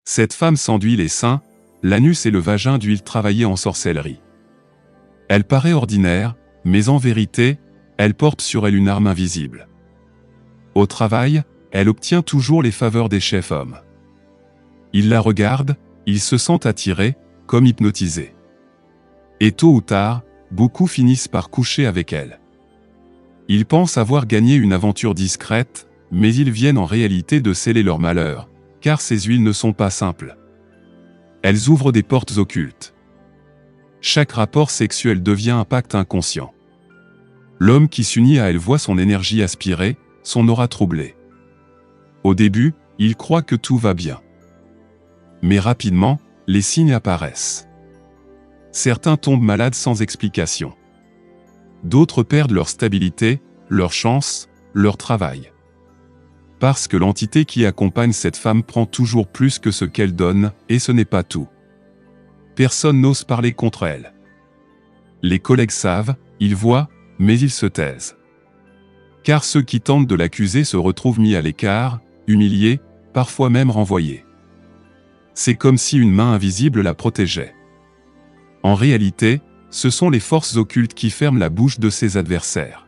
Cette femme s'enduit les seins, l'anus et le vagin d'huile travaillée en sorcellerie. Elle paraît ordinaire, mais en vérité, elle porte sur elle une arme invisible. Au travail, elle obtient toujours les faveurs des chefs hommes. Ils la regardent, ils se sentent attirés, comme hypnotisés. Et tôt ou tard, beaucoup finissent par coucher avec elle. Ils pensent avoir gagné une aventure discrète, mais ils viennent en réalité de sceller leur malheur, car ces huiles ne sont pas simples. Elles ouvrent des portes occultes. Chaque rapport sexuel devient un pacte inconscient. L'homme qui s'unit à elle voit son énergie aspirée, son aura troublée. Au début, il croit que tout va bien. Mais rapidement, les signes apparaissent. Certains tombent malades sans explication. D'autres perdent leur stabilité, leur chance, leur travail. Parce que l'entité qui accompagne cette femme prend toujours plus que ce qu'elle donne, et ce n'est pas tout. Personne n'ose parler contre elle. Les collègues savent, ils voient, mais ils se taisent. Car ceux qui tentent de l'accuser se retrouvent mis à l'écart, humiliés, parfois même renvoyés. C'est comme si une main invisible la protégeait. En réalité, ce sont les forces occultes qui ferment la bouche de ses adversaires.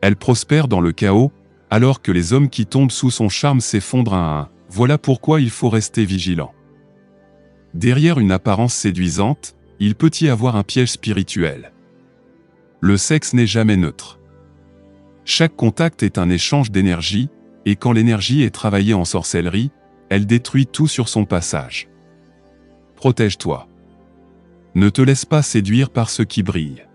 Elle prospère dans le chaos, alors que les hommes qui tombent sous son charme s'effondrent un à un. Voilà pourquoi il faut rester vigilant. Derrière une apparence séduisante, il peut y avoir un piège spirituel. Le sexe n'est jamais neutre. Chaque contact est un échange d'énergie, et quand l'énergie est travaillée en sorcellerie, elle détruit tout sur son passage. Protège-toi. Ne te laisse pas séduire par ce qui brille.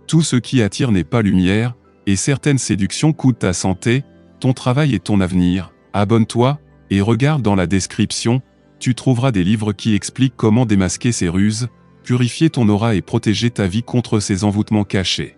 Tout ce qui attire n'est pas lumière, et certaines séductions coûtent ta santé, ton travail et ton avenir. Abonne-toi, et regarde dans la description, tu trouveras des livres qui expliquent comment démasquer ces ruses, purifier ton aura et protéger ta vie contre ces envoûtements cachés.